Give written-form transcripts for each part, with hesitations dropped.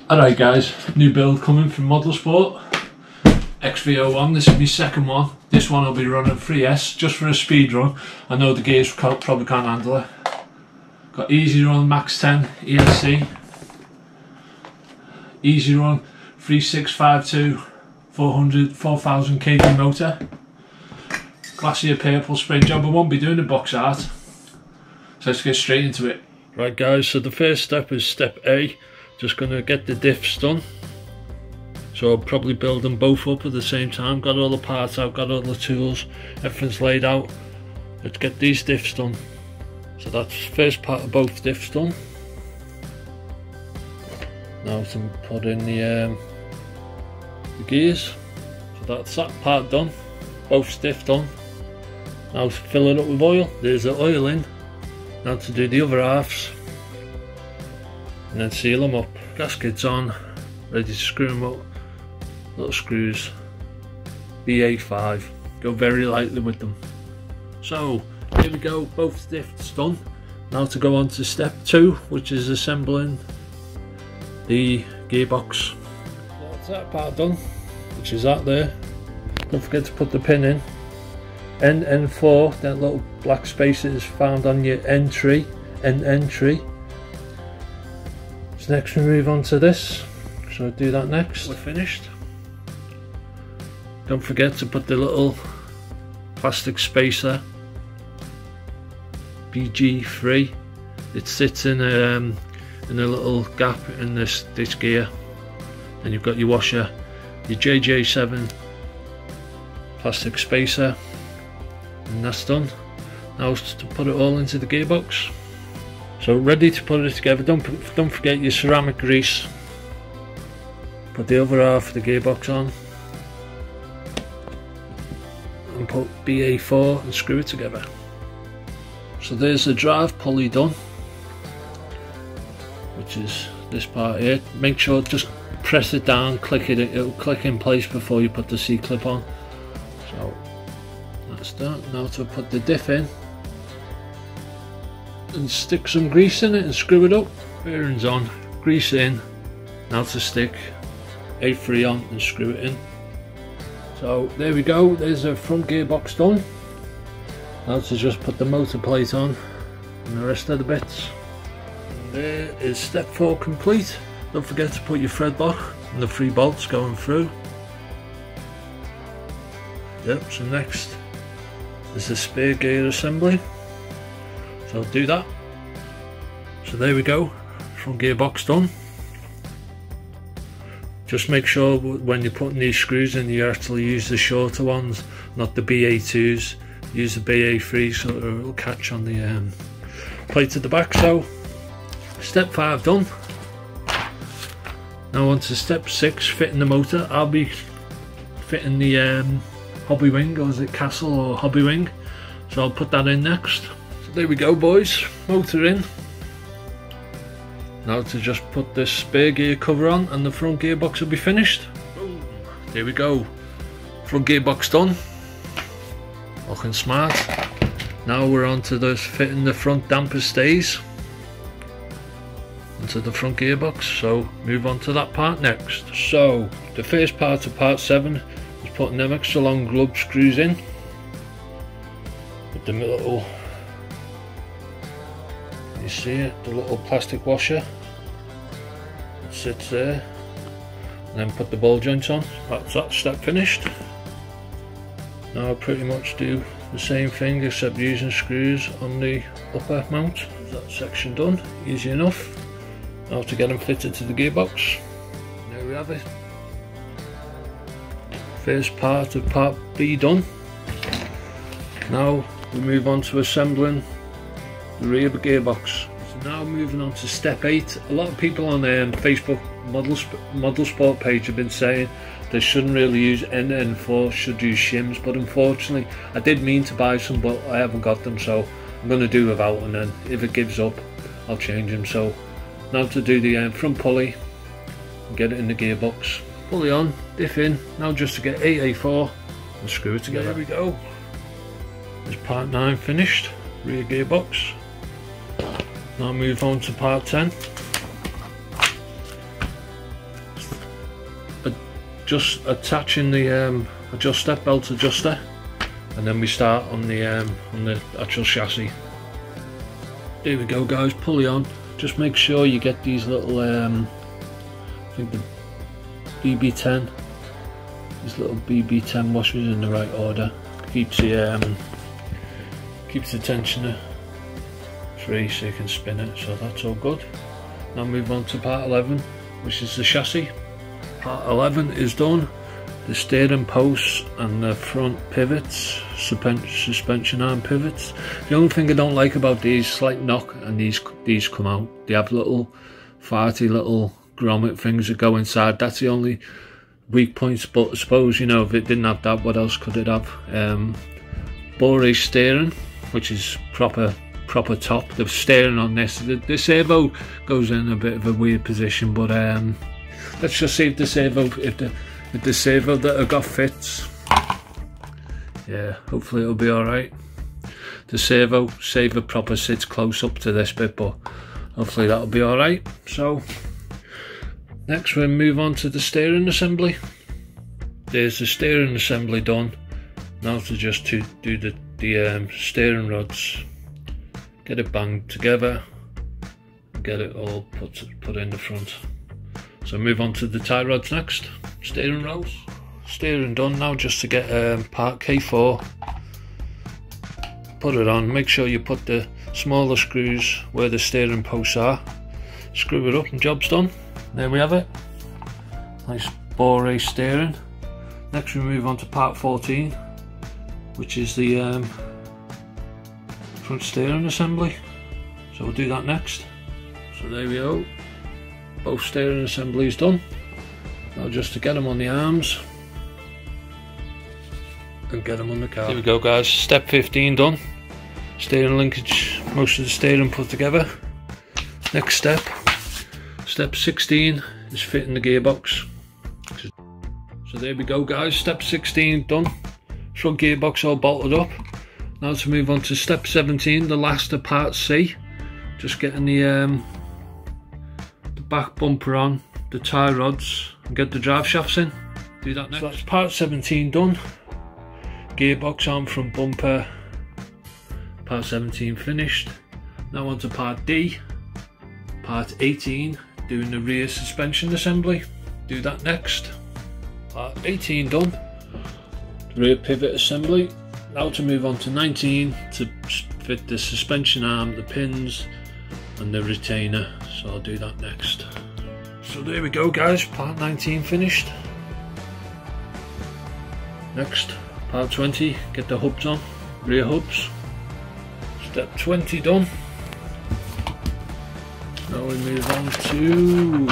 Alright guys, new build coming from Model Sport. XV-01, this is my second one. This one will be running 3S just for a speed run. I know the gears probably can't handle it. Got Easy Run Max 10 ESC. Easy Run 3652 4000 kg motor. Lancia purple spray job. I won't be doing the box art. So let's get straight into it. Right guys, so the first step is step A. Just going to get the diffs done. So I'll probably build them both up at the same time. Got all the parts out, got all the tools, everything's laid out. Let's get these diffs done. So that's the first part of both diffs done. Now to put in the gears. So that's that part done. Both stiff done. Now to fill it up with oil. There's the oil in. Now to do the other halves. And then seal them up. Gaskets on, ready to screw them up. Little screws, BA5. Go very lightly with them. So here we go, both diffs done. Now to go on to step 2, which is assembling the gearbox. That's that part done, which is that there. Don't forget to put the pin in. N4, that little black space that is found on your N tree. So next we move on to this, so I'll do that next. We're finished. Don't forget to put the little plastic spacer, BG3. It sits in a little gap in this gear. Then you've got your washer, your JJ7 plastic spacer, and that's done. Now it's to put it all into the gearbox. So ready to put it together. Don't forget your ceramic grease. Put the other half of the gearbox on and put BA4 and screw it together. So there's the drive pulley done, which is this part here. Make sure just press it down, click it, it'll click in place before you put the C-clip on. So that's done. Now to put the diff in and stick some grease in it and screw it up. Bearings on, grease in. Now to stick A3 on and screw it in. So there we go, there's the front gearbox done. Now to just put the motor plate on and the rest of the bits. And there is step 4 complete. Don't forget to put your thread lock and the 3 bolts going through. Yep, so next is the spare gear assembly. So I'll do that. So there we go, front gearbox done. Just make sure when you're putting these screws in, you actually use the shorter ones, not the BA2s. Use the BA3 so it will catch on the plate at the back. So step 5 done. Now on to step 6, fitting the motor. I'll be fitting the hobby wing, or is it castle or hobby wing? So I'll put that in next. So there we go boys, motor in. Now to just put this spare gear cover on and the front gearbox will be finished. Boom. There we go, front gearbox done. Looking smart. Now we're on to this fitting the front damper stays into the front gearbox, so move on to that part next. So the first part of part 7 is putting them extra long glove screws in with the little, you see it, the little plastic washer. It sits there, and then put the ball joints on. That's that step finished. Now I'll pretty much do the same thing except using screws on the upper mount. That section done, easy enough. Now to get them fitted to the gearbox. There we have it. First part of part B done. Now we move on to assembling the rear gearbox. So now moving on to step 8. A lot of people on Facebook Model Sport page have been saying they shouldn't really use N4, should use shims, but unfortunately I did mean to buy some but I haven't got them, so I'm going to do without, and then if it gives up I'll change them. So now to do the front pulley and get it in the gearbox. Pulley on, diff in, now just to get AA4 and screw it together. There we go. There's part 9 finished, rear gearbox. Now move on to part 10. just attaching the adjuster, belt adjuster, and then we start on the actual chassis. There we go guys, pulley on. Just make sure you get these little I think the BB10, these little BB10 washers in the right order. Keeps the tensioner free so you can spin it, so that's all good. Now move on to part 11, which is the chassis. Part 11 is done. The steering posts and the front pivots, suspension arm pivots. The only thing I don't like about these, slight knock, and these come out. They have little farty little grommet things that go inside. That's the only weak points, but I suppose, you know, if it didn't have that, what else could it have? Ball race steering, which is proper top. The steering on this, the servo goes in a bit of a weird position, but let's just see if the servo, if the servo that I got fits. Yeah, hopefully it'll be alright. The servo saver proper sits close up to this bit, but hopefully that'll be alright. So next we'll move on to the steering assembly. There's the steering assembly done. Now to just do the steering rods, get it banged together, get it all put in the front. So move on to the tie rods next. Steering rails, steering done now. Just to get part K4, put it on. Make sure you put the smaller screws where the steering posts are, screw it up and job's done. There we have it, nice ball race steering. Next we move on to part 14, which is the front steering assembly, so we'll do that next. So there we go, both steering assemblies done. Now just to get them on the arms and get them on the car. There we go guys, step 15 done. Steering linkage, most of the steering put together. Next step, step 16 is fitting the gearbox. So there we go guys, step 16 done. Front gearbox all bolted up. Now to move on to step 17, the last of part C. Just getting the back bumper on, the tie rods, and get the drive shafts in. Do that next. So that's part 17 done. Gearbox on, front bumper. Part 17 finished. Now on to part D. Part 18, doing the rear suspension assembly. Do that next. Part 18 done. Rear pivot assembly. Now to move on to 19 to fit the suspension arm, the pins and the retainer, so I'll do that next. So there we go guys, part 19 finished. Next, part 20, get the hubs on, rear hubs. Step 20 done. Now we move on to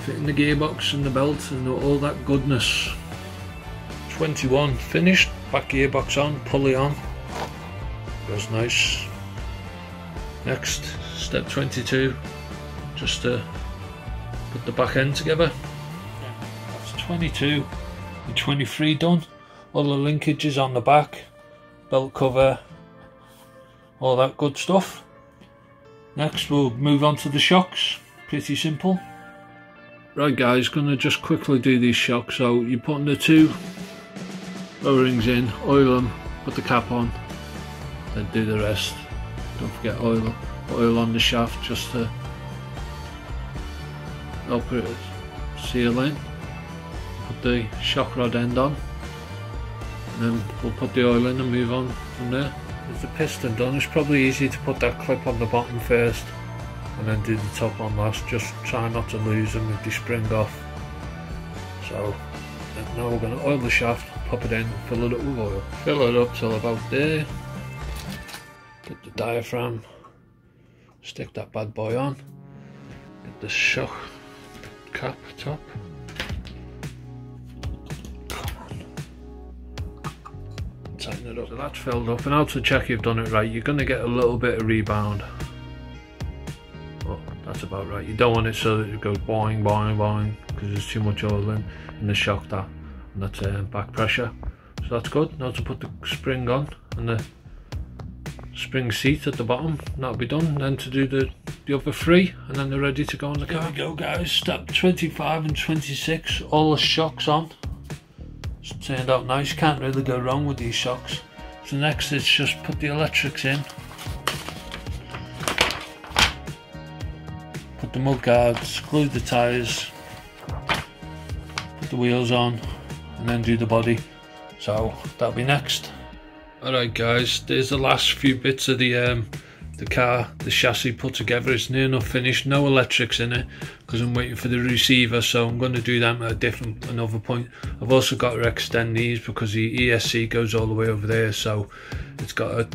fitting the gearbox and the belt and all that goodness. 21 finished, back gearbox on, pulley on, goes nice. Next, step 22, just to put the back end together. That's 22 and 23 done. All the linkages on the back, belt cover, all that good stuff. Next we'll move on to the shocks, pretty simple. Right guys, gonna just quickly do these shocks. So you're putting the two O-rings in, oil them, put the cap on, then do the rest. Don't forget oil on the shaft just to help it seal in. Put the shock rod end on, and then we'll put the oil in and move on from there. With the piston done, it's probably easy to put that clip on the bottom first and then do the top on last. Just try not to lose them if they spring off. So now we're going to oil the shaft, pop it in, fill it up with oil. Fill it up till about there. Get the diaphragm, stick that bad boy on, get the shock cap top. Come on. Tighten it up. So that's filled up, and now to check you've done it right, you're going to get a little bit of rebound. Oh, that's about right. You don't want it so that it goes boing, boing, boing, because there's too much oil in the shock that, and that's back pressure. So that's good. Now to put the spring on and the spring seat at the bottom. That'll be done. Then to do the other 3, and then they're ready to go on the car. There we go, guys. Step 25 and 26. All the shocks on. It's turned out nice. Can't really go wrong with these shocks. So next it's just put the electrics in. Put the mud guards, glue the tyres, put the wheels on, and then do the body. So that'll be next. Alright guys, there's the last few bits of the car, the chassis put together. It's near enough finished, no electrics in it because I'm waiting for the receiver, so I'm going to do them at another point. I've also got to extend these because the ESC goes all the way over there, so it's got a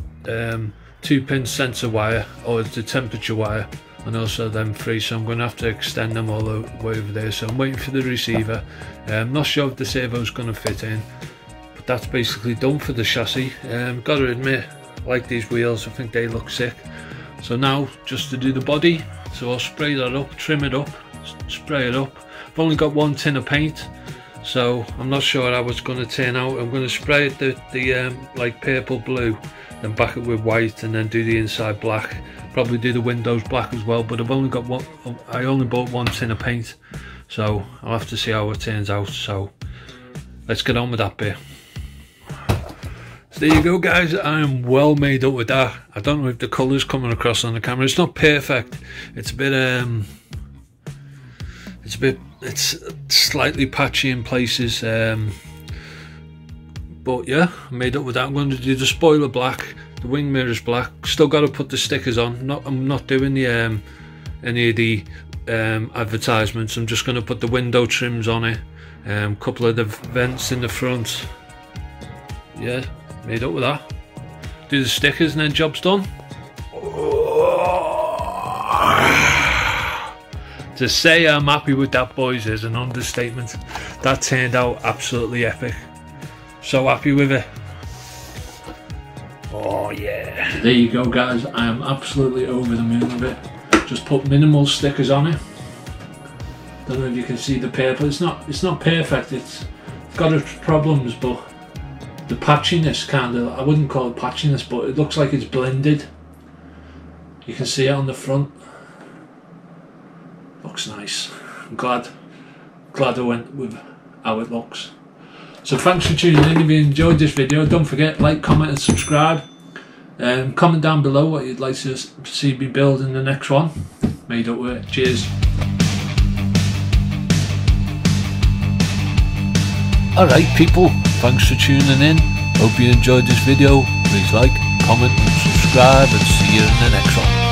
2-pin sensor wire, or the temperature wire, and also them 3, so I'm going to have to extend them all the way over there. So I'm waiting for the receiver. I'm not sure if the servo's going to fit in, but that's basically done for the chassis. Got to admit, I like these wheels, I think they look sick. So now just to do the body, so I'll spray that up, trim it up, spray it up. I've only got 1 tin of paint, so I'm not sure how it's going to turn out. I'm going to spray it the like purple blue, then back it with white, and then do the inside black. Probably do the windows black as well, but I've only got one. I only bought 1 tin of paint, so I'll have to see how it turns out. So let's get on with that bit. So there you go, guys. I am well made up with that. I don't know if the colour's coming across on the camera. It's not perfect. It's a bit it's slightly patchy in places. But yeah, I'm made up with that. I'm going to do the spoiler black, the wing mirrors black. Still got to put the stickers on. I'm not doing the any of the advertisements. I'm just going to put the window trims on it. Couple of the vents in the front. Yeah, made up with that. Do the stickers and then job's done. To say I'm happy with that, boys, is an understatement. That turned out absolutely epic. So happy with it. Oh yeah. There you go, guys. I am absolutely over the moon with it. Just put minimal stickers on it. Don't know if you can see the purple. It's not perfect. It's got its problems, but the patchiness kind of, I wouldn't call it patchiness, but it looks like it's blended. You can see it on the front. Looks nice. I'm glad I went with how it looks. So thanks for tuning in. If you enjoyed this video, don't forget, like, comment and subscribe. Comment down below what you'd like to see me build in the next one. Made up with it. Cheers. Alright people, thanks for tuning in. Hope you enjoyed this video. Please like, comment and subscribe, and see you in the next one.